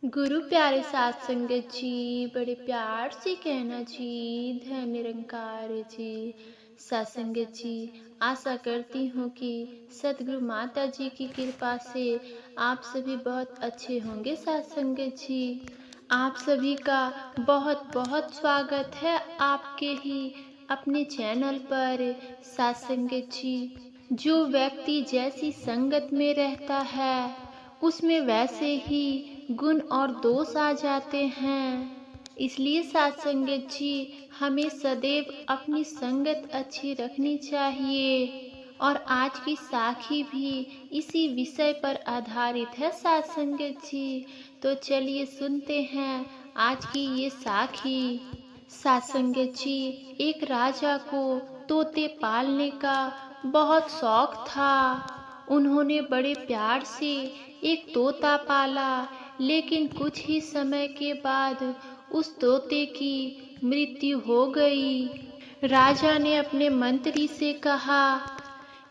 गुरु प्यारे साध संगत जी, बड़े प्यार से कहना जी, धन निरंकार जी। साध संगत जी, आशा करती हूँ कि सतगुरु माता जी की कृपा से आप सभी बहुत अच्छे होंगे। साध संगत जी, आप सभी का बहुत बहुत स्वागत है आपके ही अपने चैनल पर। साध संगत जी, जो व्यक्ति जैसी संगत में रहता है उसमें वैसे ही गुण और दोष आ जाते हैं। इसलिए साध संगत जी, हमें सदैव अपनी संगत अच्छी रखनी चाहिए। और आज की साखी भी इसी विषय पर आधारित है। साध संगत जी, तो चलिए सुनते हैं आज की ये साखी। साध संगत जी, एक राजा को तोते पालने का बहुत शौक था। उन्होंने बड़े प्यार से एक तोता पाला, लेकिन कुछ ही समय के बाद उस तोते की मृत्यु हो गई। राजा ने अपने मंत्री से कहा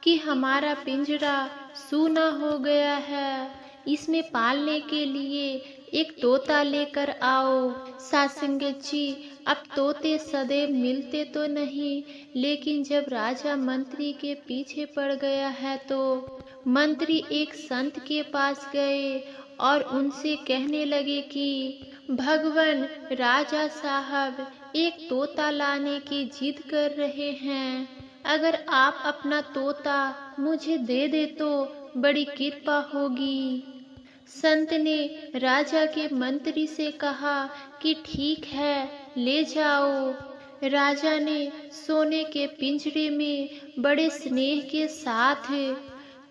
कि हमारा पिंजरा सूना हो गया है, इसमें पालने के लिए एक तोता लेकर आओ। साध संगत जी, अब तोते सदैव मिलते तो नहीं, लेकिन जब राजा मंत्री के पीछे पड़ गया है तो मंत्री एक संत के पास गए और उनसे कहने लगे कि भगवान, राजा साहब एक तोता लाने की जिद कर रहे हैं। अगर आप अपना तोता मुझे दे दे तो बड़ी कृपा होगी। संत ने राजा के मंत्री से कहा कि ठीक है, ले जाओ। राजा ने सोने के पिंजरे में बड़े स्नेह के साथ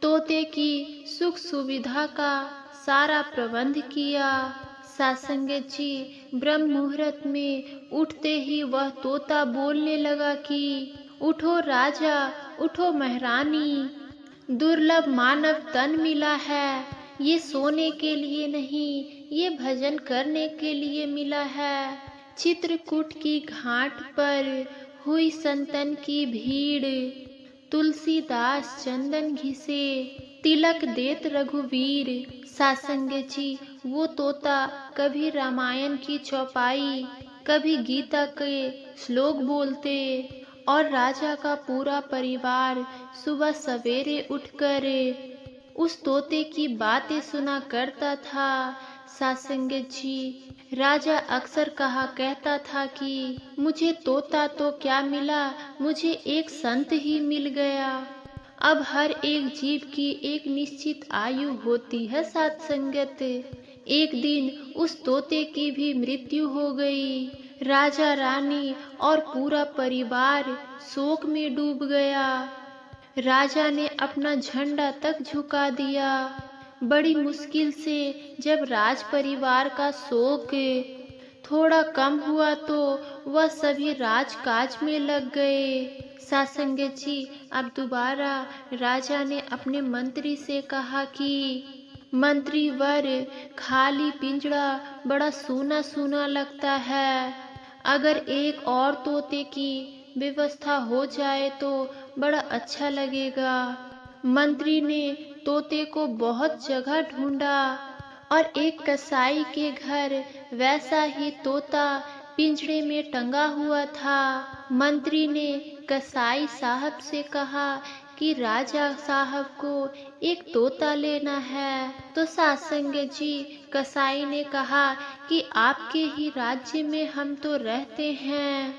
तोते की सुख सुविधा का सारा प्रबंध किया। साध संगत जी, ब्रह्म मुहूर्त में उठते ही वह तोता बोलने लगा कि उठो राजा, उठो महारानी, दुर्लभ मानव तन मिला है। ये सोने के लिए नहीं, ये भजन करने के लिए मिला है। चित्रकूट की घाट पर हुई संतन की भीड़, तुलसीदास चंदन घिसे, तिलक देत रघुवीर। साध संगत जी, वो तोता कभी रामायण की चौपाई, कभी गीता के श्लोक बोलते और राजा का पूरा परिवार सुबह सवेरे उठकर उस तोते की बातें सुना करता था। साध संगत जी, राजा अक्सर कहा कहता था कि मुझे तोता तो क्या मिला, मुझे एक संत ही मिल गया। अब हर एक जीव की एक निश्चित आयु होती है। साध संगत, एक दिन उस तोते की भी मृत्यु हो गई। राजा रानी और पूरा परिवार शोक में डूब गया। राजा ने अपना झंडा तक झुका दिया। बड़ी मुश्किल से जब राज परिवार का शोक थोड़ा कम हुआ तो वह सभी राजकाज में लग गए। साध संगत जी, अब दोबारा राजा ने अपने मंत्री से कहा कि मंत्री वर, खाली पिंजड़ा बड़ा सूना सूना लगता है। अगर एक और तोते की व्यवस्था हो जाए तो बड़ा अच्छा लगेगा। मंत्री ने तोते को बहुत जगह ढूंढा और एक कसाई के घर वैसा ही तोता पिंजरे में टंगा हुआ था। मंत्री ने कसाई साहब से कहा कि राजा साहब को एक तोता लेना है। तो साध संगत जी, कसाई ने कहा कि आपके ही राज्य में हम तो रहते हैं,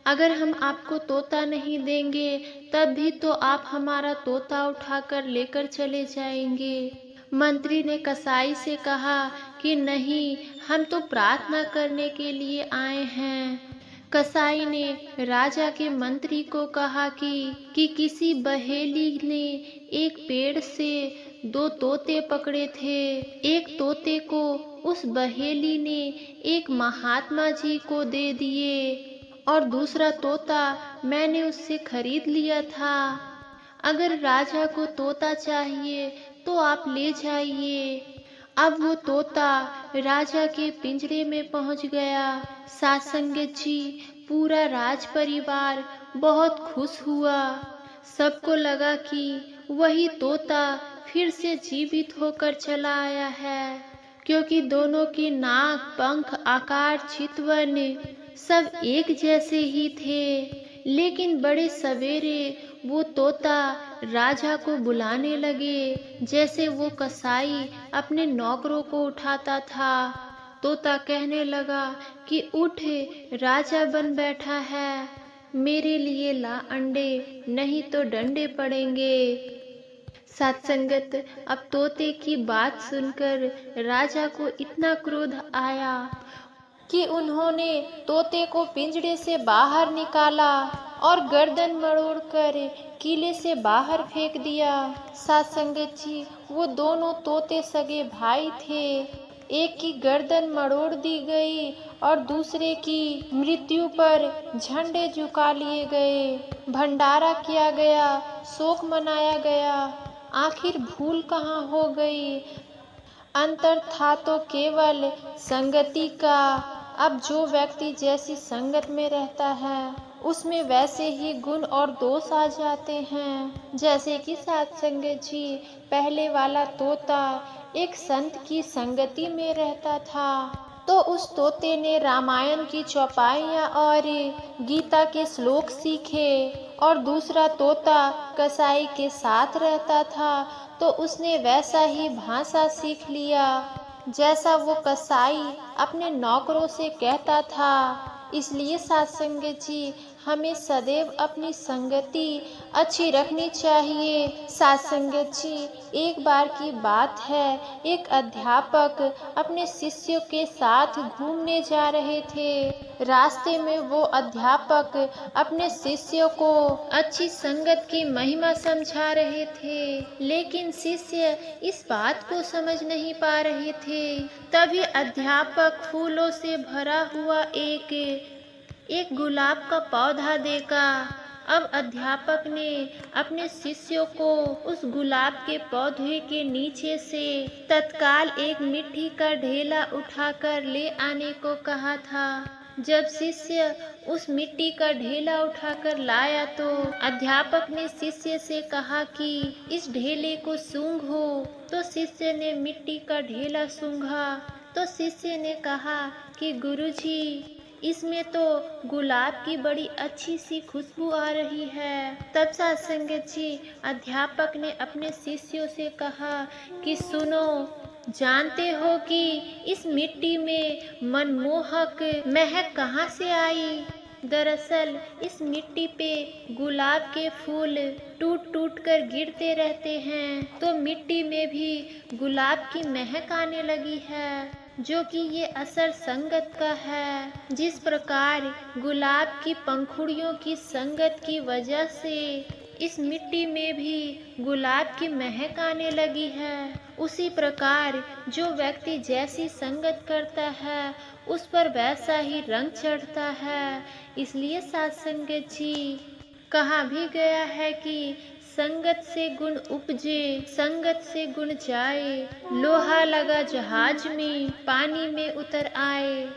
अगर हम आपको तोता नहीं देंगे तब भी तो आप हमारा तोता उठाकर लेकर चले जाएंगे। मंत्री ने कसाई से कहा कि नहीं, हम तो प्रार्थना करने के लिए आए हैं। कसाई ने राजा के मंत्री को कहा कि किसी बहेली ने एक पेड़ से दो तोते पकड़े थे। एक तोते को उस बहेली ने एक महात्मा जी को दे दिए और दूसरा तोता मैंने उससे खरीद लिया था। अगर राजा को तोता चाहिए तो आप ले जाइए। अब वो तोता राजा के पिंजरे में पहुंच गया। साध संगत जी, पूरा राज परिवार बहुत खुश हुआ। सबको लगा कि वही तोता फिर से जीवित होकर चला आया है। क्योंकि दोनों की नाक, पंख, आकार, चितवन सब एक जैसे ही थे। लेकिन बड़े सवेरे वो तोता राजा को बुलाने लगे, जैसे वो कसाई अपने नौकरों को उठाता था। तोता कहने लगा कि उठ, राजा बन बैठा है, मेरे लिए ला अंडे, नहीं तो डंडे पड़ेंगे। सत्संगत, अब तोते की बात सुनकर राजा को इतना क्रोध आया कि उन्होंने तोते को पिंजरे से बाहर निकाला और गर्दन मरोड़कर किले से बाहर फेंक दिया। सत्संगत जी, वो दोनों तोते सगे भाई थे। एक की गर्दन मरोड़ दी गई और दूसरे की मृत्यु पर झंडे झुका लिए गए। भंडारा किया गया, शोक मनाया गया। आखिर भूल कहाँ हो गई? अंतर था तो केवल संगति का। अब जो व्यक्ति जैसी संगत में रहता है, उसमें वैसे ही गुण और दोष आ जाते हैं। जैसे कि सत्संगत जी, पहले वाला तोता एक संत की संगति में रहता था, तो उस तोते ने रामायण की चौपाइयाँ और गीता के श्लोक सीखे। और दूसरा तोता कसाई के साथ रहता था, तो उसने वैसा ही भाषा सीख लिया जैसा वो कसाई अपने नौकरों से कहता था। इसलिए सत्संगत जी, हमें सदैव अपनी संगति अच्छी रखनी चाहिए। सत्संगत जी, एक बार की बात है, एक अध्यापक अपने शिष्यों के साथ घूमने जा रहे थे। रास्ते में वो अध्यापक अपने शिष्यों को अच्छी संगत की महिमा समझा रहे थे, लेकिन शिष्य इस बात को समझ नहीं पा रहे थे। तभी अध्यापक फूलों से भरा हुआ एक गुलाब का पौधा देखा। अब अध्यापक ने अपने शिष्यों को उस गुलाब के पौधे के नीचे से तत्काल एक मिट्टी का ढेला उठाकर ले आने को कहा था। जब शिष्य उस मिट्टी का ढेला उठाकर लाया, तो अध्यापक ने शिष्य से कहा कि इस ढेले को सूंघो। तो शिष्य ने मिट्टी का ढेला सूंघा। तो शिष्य ने कहा कि गुरुजी, इसमें तो गुलाब की बड़ी अच्छी सी खुशबू आ रही है। तब सत्संगत जी, अध्यापक ने अपने शिष्यों से कहा कि सुनो, जानते हो कि इस मिट्टी में मनमोहक महक कहाँ से आई? दरअसल इस मिट्टी पे गुलाब के फूल टूट टूट कर गिरते रहते हैं, तो मिट्टी में भी गुलाब की महक आने लगी है, जो कि ये असर संगत का है। जिस प्रकार गुलाब की पंखुड़ियों की संगत की वजह से इस मिट्टी में भी गुलाब की महक आने लगी है, उसी प्रकार जो व्यक्ति जैसी संगत करता है, उस पर वैसा ही रंग चढ़ता है। इसलिए सत्संगत जी, कहा भी गया है कि संगत से गुण उपजे, संगत से गुण जाए, लोहा लगा जहाज में, पानी में उतर आए।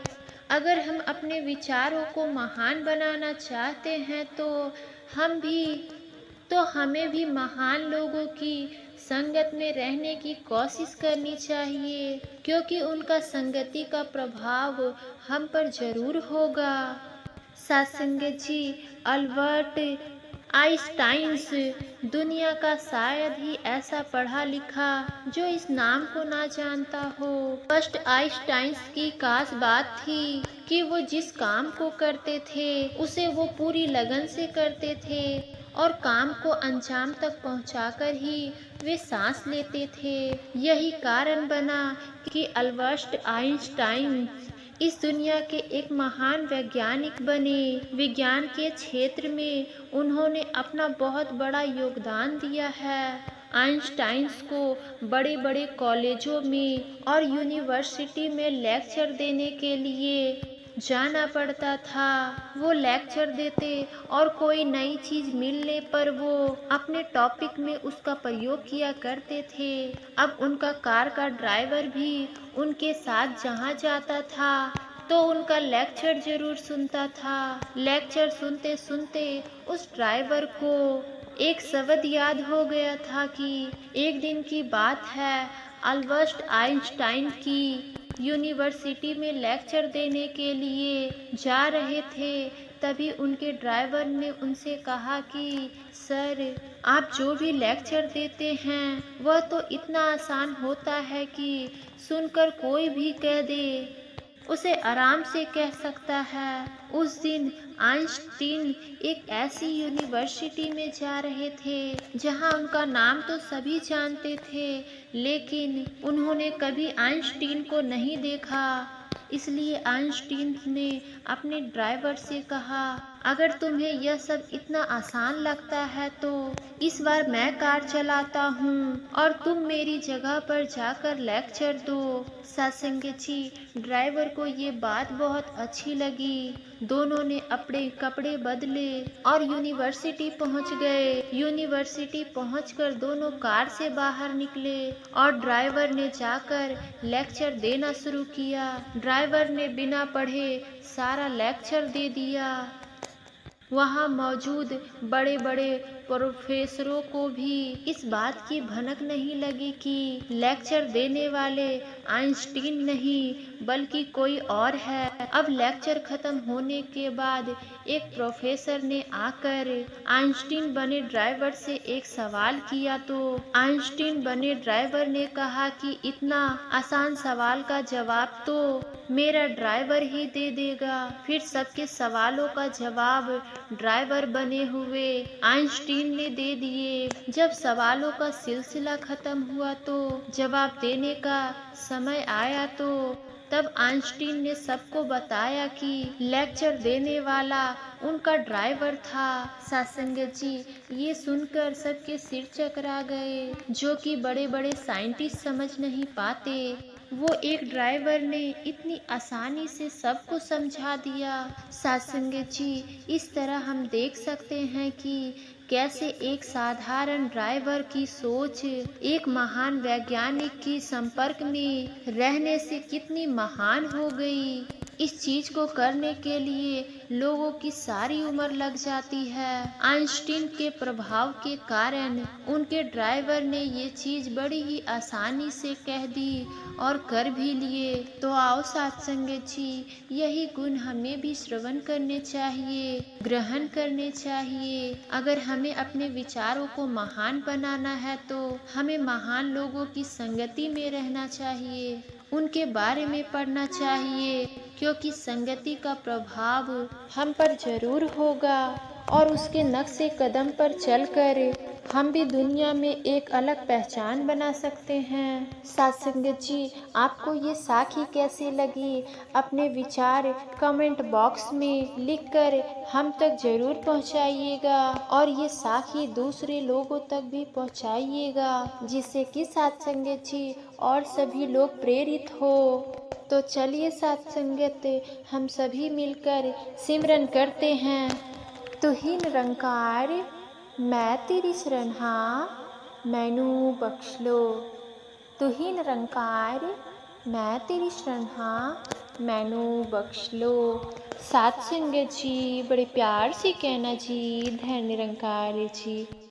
अगर हम अपने विचारों को महान बनाना चाहते हैं, तो हमें भी महान लोगों की संगत में रहने की कोशिश करनी चाहिए, क्योंकि उनका संगति का प्रभाव हम पर जरूर होगा। सत्संगत जी, अल्बर्ट आइंस्टाइन दुनिया का शायद ही ऐसा पढ़ा लिखा जो इस नाम को ना जानता हो। फर्स्ट आइंस्टाइन की खास बात थी कि वो जिस काम को करते थे, उसे वो पूरी लगन से करते थे और काम को अंजाम तक पहुंचाकर ही वे सांस लेते थे। यही कारण बना कि अल्बर्ट आइंस्टाइन इस दुनिया के एक महान वैज्ञानिक बने। विज्ञान के क्षेत्र में उन्होंने अपना बहुत बड़ा योगदान दिया है। आइंस्टाइन को बड़े बड़े कॉलेजों में और यूनिवर्सिटी में लेक्चर देने के लिए जाना पड़ता था। वो लेक्चर देते और कोई नई चीज मिलने पर वो अपने टॉपिक में उसका प्रयोग किया करते थे। अब उनका कार का ड्राइवर भी उनके साथ जहाँ जाता था, तो उनका लेक्चर जरूर सुनता था। लेक्चर सुनते सुनते उस ड्राइवर को एक शब्द याद हो गया था कि एक दिन की बात है, अल्बर्ट आइंस्टाइन की यूनिवर्सिटी में लेक्चर देने के लिए जा रहे थे। तभी उनके ड्राइवर ने उनसे कहा कि सर, आप जो भी लेक्चर देते हैं वह तो इतना आसान होता है कि सुनकर कोई भी कह दे उसे आराम से कह सकता है। उस दिन आइंस्टीन एक ऐसी यूनिवर्सिटी में जा रहे थे जहां उनका नाम तो सभी जानते थे, लेकिन उन्होंने कभी आइंस्टीन को नहीं देखा। इसलिए आइंस्टीन ने अपने ड्राइवर से कहा, अगर तुम्हें यह सब इतना आसान लगता है तो इस बार मैं कार चलाता हूँ और तुम मेरी जगह पर जाकर लेक्चर दो। सत्संगी जी, ड्राइवर को ये बात बहुत अच्छी लगी। दोनों ने अपने कपड़े बदले और यूनिवर्सिटी पहुंच गए। यूनिवर्सिटी पहुंचकर दोनों कार से बाहर निकले और ड्राइवर ने जाकर लेक्चर देना शुरू किया। ड्राइवर ने बिना पढ़े सारा लेक्चर दे दिया। वहाँ मौजूद बड़े बड़े प्रोफेसरों को भी इस बात की भनक नहीं लगी कि लेक्चर देने वाले आइंस्टीन नहीं बल्कि कोई और है। अब लेक्चर खत्म होने के बाद एक प्रोफेसर ने आकर आइंस्टीन बने ड्राइवर से एक सवाल किया तो आइंस्टीन बने ड्राइवर ने कहा कि इतना आसान सवाल का जवाब तो मेरा ड्राइवर ही दे देगा। फिर सबके सवालों का जवाब ड्राइवर बने हुए आइंस्टीन ने दे दिए। जब सवालों का सिलसिला खत्म हुआ तो जवाब देने का समय आया तो तब आइंस्टीन ने सबको बताया कि लेक्चर देने वाला उनका ड्राइवर था। सत्संग जी, ये सुनकर सबके सिर चकरा गए, जो कि बड़े बड़े साइंटिस्ट समझ नहीं पाते। वो एक ड्राइवर ने इतनी आसानी से सबको समझा दिया। सत्संग जी, इस तरह हम देख सकते हैं कि कैसे एक साधारण ड्राइवर की सोच एक महान वैज्ञानिक के संपर्क में रहने से कितनी महान हो गई। इस चीज को करने के लिए लोगों की सारी उम्र लग जाती है। आइंस्टीन के प्रभाव के कारण उनके ड्राइवर ने ये चीज बड़ी ही आसानी से कह दी और कर भी लिए। तो आओ सत्संग जी, यही गुण हमें भी श्रवण करने चाहिए, ग्रहण करने चाहिए। अगर हमें अपने विचारों को महान बनाना है तो हमें महान लोगों की संगति में रहना चाहिए, उनके बारे में पढ़ना चाहिए, क्योंकि संगति का प्रभाव हम पर जरूर होगा और उसके नक्शे कदम पर चलकर हम भी दुनिया में एक अलग पहचान बना सकते हैं। सत्संग जी, आपको ये साखी कैसी लगी? अपने विचार कमेंट बॉक्स में लिखकर हम तक जरूर पहुंचाइएगा और ये साखी दूसरे लोगों तक भी पहुंचाइएगा, जिससे कि सत्संग जी और सभी लोग प्रेरित हो। तो चलिए सत्संगत, हम सभी मिलकर सिमरन करते हैं। तुहि निरंकार मैं तेरी शरण हाँ, मैनू बख्श लो। तुहि निरंकार मैं तेरी शरण हाँ, मैनू बख्श लो। सत्संग जी, बड़े प्यार से कहना जी, धन निरंकार जी।